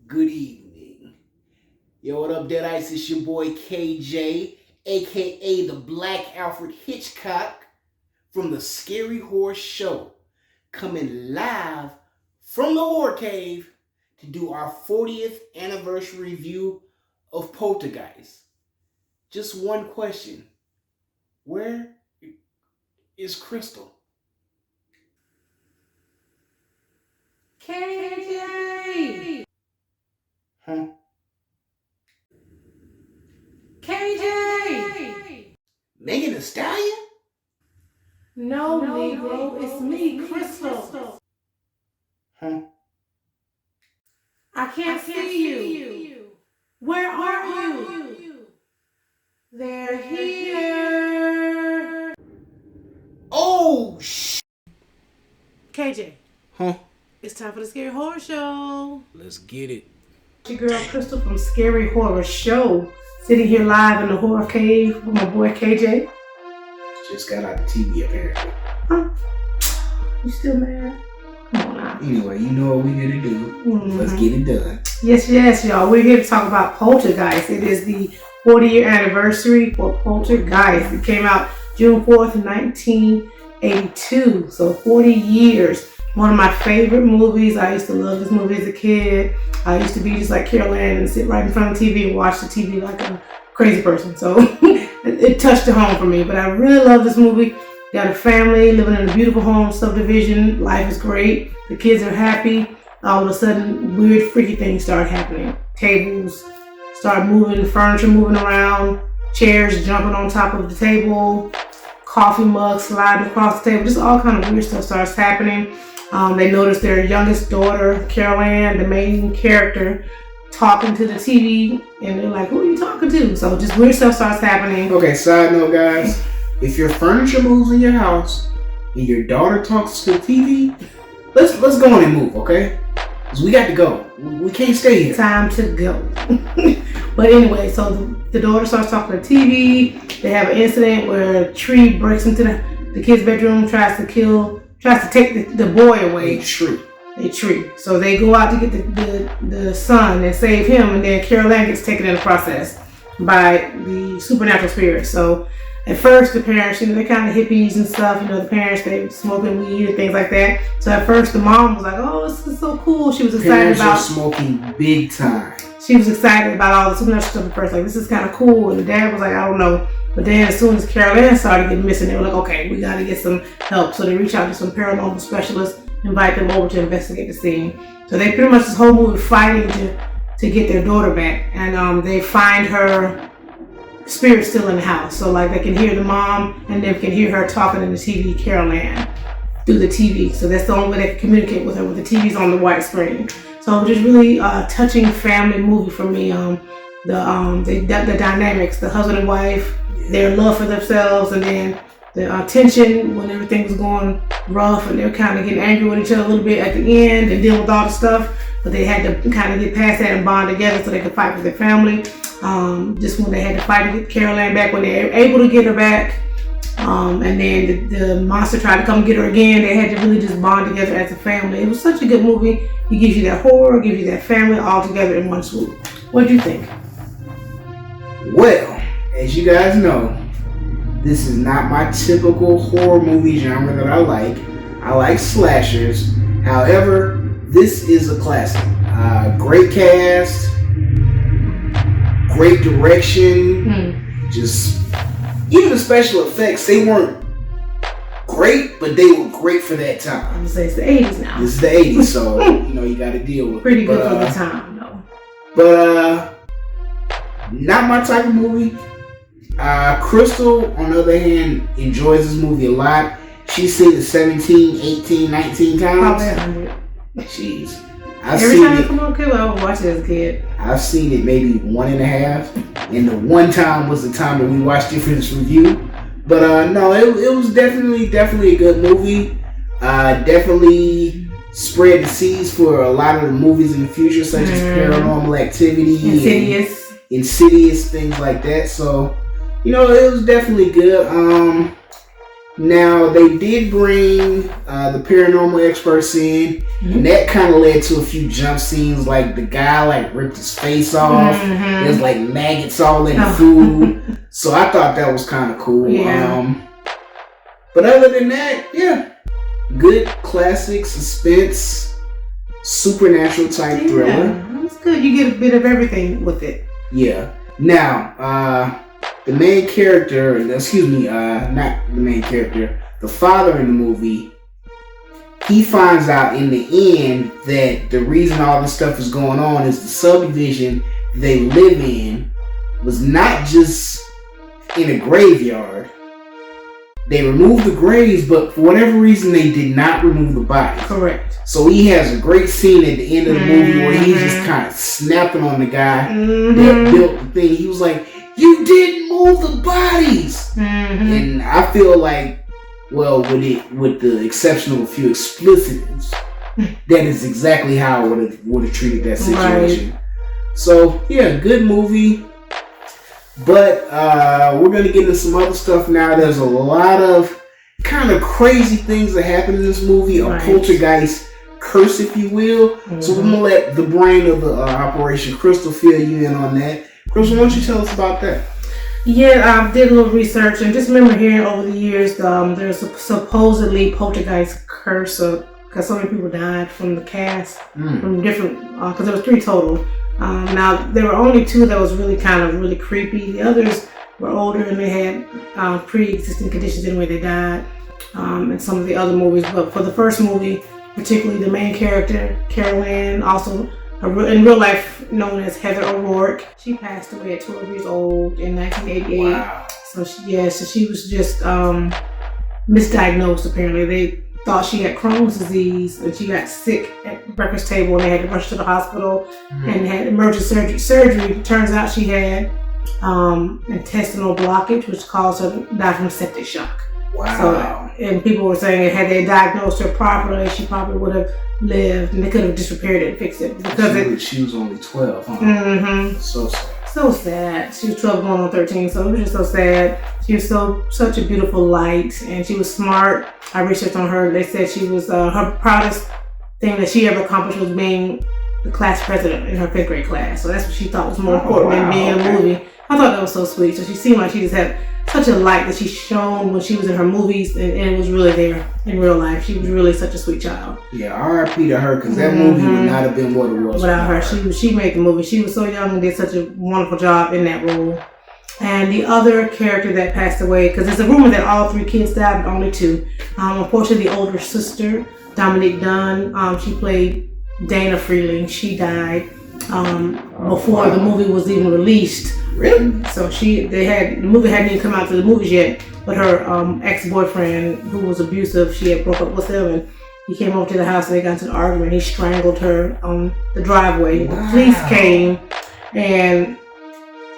Good evening. Yo, what up, Deadites? It's your boy KJ, aka the Black Alfred Hitchcock from the Scary Horror Show, coming live from the Horror Cave to do our 40th anniversary review of Poltergeist. Just one question. Where is Crystal? KJ! Huh? KJ! Megan Thee Stallion? No, Negro, it's me, Crystal. Huh? I can't see you. Where are you? They're here. Oh, KJ, Huh? it's time for the Scary Horror Show. Let's get it. Your girl Crystal from Scary Horror Show, sitting here live in the Horror Cave with my boy KJ. Just got out the TV apparently. Huh? You still mad? Come on now. Anyway, you know what we gotta do. Let's get it done. Yes, y'all. We're here to talk about Poltergeist. It is the 40-year anniversary for Poltergeist. It came out June 4th, 1982. So 40 years. One of my favorite movies. I used to love this movie as a kid. I used to be just like Carol Ann and sit right in front of the TV and watch the TV like a crazy person. So it touched it home for me. But I really love this movie. Got a family living in a beautiful home subdivision. Life is great. The kids are happy. All of a sudden, weird, freaky things start happening. Tables start moving, furniture moving around, chairs jumping on top of the table, coffee mugs sliding across the table. Just all kind of weird stuff starts happening. They notice their youngest daughter, Carol Ann, the main character, talking to the TV, and they're like, "Who are you talking to?" So just weird stuff starts happening. Okay, side note, guys. If your furniture moves in your house and your daughter talks to the TV, let's go on and move, okay? Because we got to go. We can't stay here. Time to go. But anyway, so the daughter starts talking to TV. They have an incident where a tree breaks into the kid's bedroom, tries to take the boy away. A tree. So they go out to get the son and save him, and then Carol Ann gets taken in the process by the supernatural spirit. So at first, the parents, they're kind of hippies and stuff. The parents, they smoking weed and things like that. So at first, the mom was like, "Oh, this is so cool." She was excited Parents are smoking big time. She was excited about all the supernatural stuff at first. Like, this is kind of cool. And the dad was like, "I don't know." But then as soon as Carol Ann started getting missing, they were like, "Okay, we got to get some help." So they reach out to some paranormal specialists, invite them over to investigate the scene. So they pretty much this whole movie fighting to get their daughter back. And they find her spirit still in the house. So like they can hear the mom and they can hear her talking in the TV, Carol Ann, through the TV. So that's the only way they can communicate with her, with the TV's on the white screen. So just really touching family movie for me. The dynamics, the husband and wife, their love for themselves, and then the tension when everything was going rough and they were kind of getting angry with each other a little bit at the end and deal with all the stuff. But they had to kind of get past that and bond together so they could fight with their family. Just when they had to fight to get Carol Ann back, when they were able to get her back, and then the monster tried to come get her again, they had to really just bond together as a family. It was such a good movie. It gives you that horror, gives you that family all together in one swoop. What do you think? Well, as you guys know, this is not my typical horror movie genre that I like. I like slashers. However, this is a classic. Great cast, great direction, just even the special effects, they weren't great, but they were great for that time. I'm gonna say it's the 80s now. This is the 80s, so you gotta deal with pretty it. good for the time though. But not my type of movie. Crystal, on the other hand, enjoys this movie a lot. She's seen it 17, 18, 19 times. Probably 100. Jeez. Every time I come on cable, I would watch it as a kid. I've seen it maybe 1.5, and the one time was the time that we watched it for this review. But no, it was definitely a good movie. Definitely spread the seeds for a lot of the movies in the future, such as Paranormal Activity, Insidious, things like that. So, it was definitely good. Now, they did bring the paranormal experts in, and that kind of led to a few jump scenes, like the guy like ripped his face off. There's like maggots all in the food. So I thought that was kind of cool. Yeah. But other than that, yeah, good classic suspense, supernatural type thriller. It's good. You get a bit of everything with it. Yeah. Now, the main character, not the main character, the father in the movie, he finds out in the end that the reason all this stuff is going on is the subdivision they live in was not just in a graveyard. They removed the graves, but for whatever reason, they did not remove the bodies. Correct. So he has a great scene at the end of the movie where he's just kind of snapping on the guy that built the thing. He was like, "You didn't move the bodies," and I feel like, well, with the exception of a few explicits, that is exactly how I would have treated that situation. Right. So yeah, good movie. But we're gonna get into some other stuff now. There's a lot of kind of crazy things that happen in this movie. A poltergeist curse, if you will. So we're gonna let the brain of the Operation Crystal fill you in on that. Crystal, why don't you tell us about that? Yeah, I did a little research and just remember hearing over the years there's a supposedly poltergeist curse because so many people died from the cast from different because there was 3 total. Now there were only 2 that was really creepy. The others were older and they had pre-existing conditions anyway. They died in some of the other movies, but for the first movie, particularly the main character Carol Ann, also in real life known as Heather O'Rourke, she passed away at 12 years old in 1988. Wow. So she was just misdiagnosed. Apparently, they thought she had Crohn's disease, and she got sick at the breakfast table, and they had to rush to the hospital and had emergency surgery. Turns out she had intestinal blockage, which caused her to die from septic shock. Wow. So, and people were saying had they diagnosed her properly, she probably would have lived, and they could have just repaired it and fixed it. Because she was only 12, huh? So sad. So sad. She was 12 going on 13, so it was just so sad. She was such a beautiful light, and she was smart. I researched on her. They said she was her proudest thing that she ever accomplished was being the class president in her 5th grade class. So that's what she thought was more important than being in a movie. I thought that was so sweet. So she seemed like she just had such a light that she shone when she was in her movies, and it was really there in real life. She was really such a sweet child. Yeah, R.I.P. to her, because that movie would not have been what it was without her. She made the movie. She was so young and did such a wonderful job in that role. And the other character that passed away, because there's a rumor that all 3 kids died, but only 2. Unfortunately, the older sister, Dominique Dunn, she played Dana Freeling. She died before the movie was even released. Really? So the movie hadn't even come out to the movies yet, but her ex-boyfriend, who was abusive, she had broke up with him, and he came over to the house and they got into an argument. He strangled her on the driveway. Wow. The police came and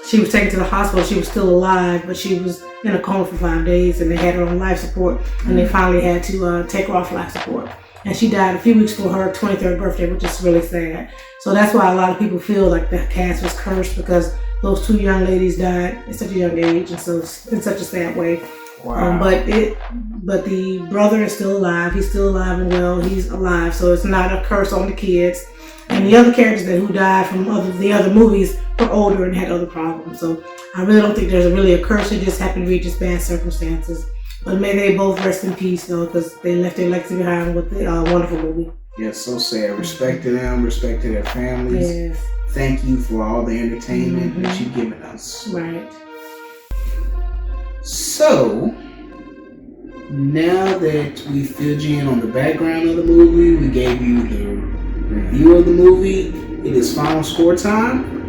she was taken to the hospital. She was still alive, but she was in a coma for 5 days, and they had her on life support, and they finally had to take her off life support. And she died a few weeks for her 23rd birthday, which is really sad. So that's why a lot of people feel like the cast was cursed, because those 2 young ladies died at such a young age, and so in such a sad way. Wow. But the brother is still alive. He's still alive and well. He's alive, so it's not a curse on the kids. And the other characters who died from the other movies were older and had other problems. So I really don't think there's really a curse. It just happened to be just bad circumstances. But may they both rest in peace, though, because they left their legacy behind with the wonderful movie. Yeah, so sad. Respect to them. Respect to their families. Yes. Thank you for all the entertainment that you've given us. Right. So, now that we filled you in on the background of the movie, we gave you the review of the movie, it is final score time.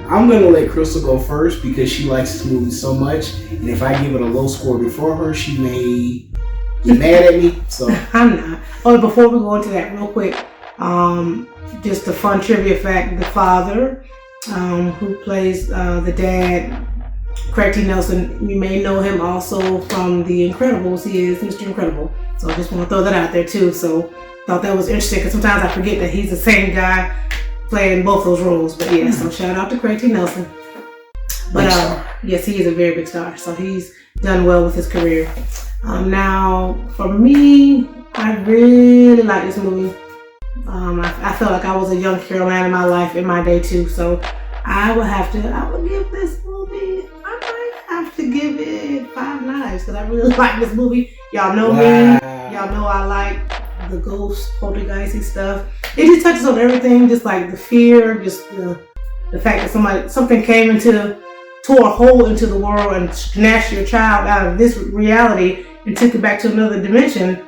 I'm going to let Crystal go first because she likes this movie so much, and if I give it a low score before her, she may get mad at me. So I'm not. Oh, before we go into that real quick, just a fun trivia fact, the father who plays the dad, Craig T. Nelson, you may know him also from The Incredibles. He is Mr. Incredible. So I just want to throw that out there too. So thought that was interesting because sometimes I forget that he's the same guy playing both those roles. But yeah, so shout out to Craig T. Nelson. But yes, he is a very big star. So he's done well with his career. Now, for me, I really like this movie. I felt like I was a young Carol Ann in my life, in my day too. So I would give this movie, I might have to give it 5 knives because I really like this movie. Y'all know me. Y'all know I like the ghost, poltergeisty stuff. It just touches on everything, just like the fear, just the fact that something tore a hole into the world and snatched your child out of this reality and took it back to another dimension.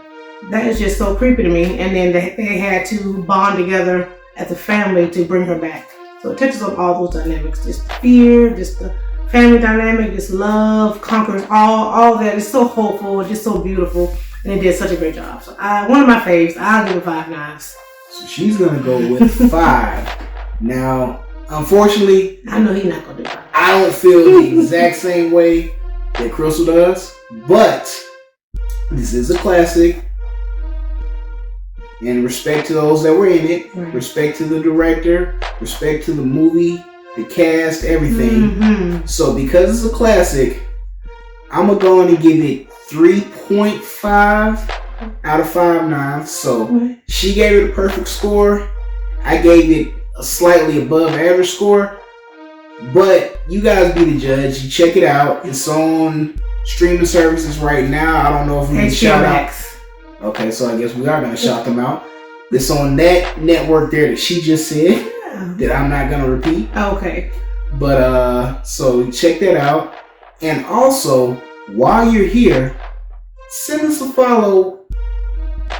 That is just so creepy to me. And then they had to bond together as a family to bring her back. So it touches on all those dynamics. Just fear, just the family dynamic, just love conquers all that. It's so hopeful, just so beautiful. And it did such a great job. So one of my faves, I'll give it 5 knives. So she's going to go with 5. Now, unfortunately, I know he's not going to do 5. I don't feel the exact same way that Crystal does. But this is a classic. And respect to those that were in it, right. Respect to the director, respect to the movie, the cast, everything. Mm-hmm. So because it's a classic, I'm going to give it 3.5 out of 5 knives. So she gave it a perfect score. I gave it a slightly above average score. But you guys be the judge. You check it out. It's on streaming services right now. I don't know if we can shout out. Okay, so I guess we are going to shout them out. It's on that network there that she just said that I'm not going to repeat. Okay. But, so check that out. And also, while you're here, send us a follow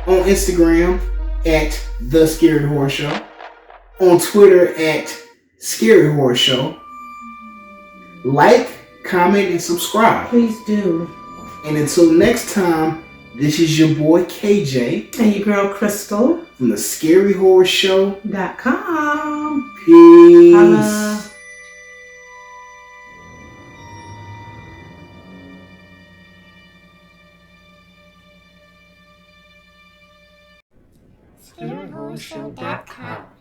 on Instagram at The Scary Horror Show. On Twitter at Scary Horror Show. Like, comment, and subscribe. Please do. And until next time, this is your boy KJ. And your girl Crystal. From the ScaryHorrorShow.com. Peace. Holla. ScaryHorrorShow.com.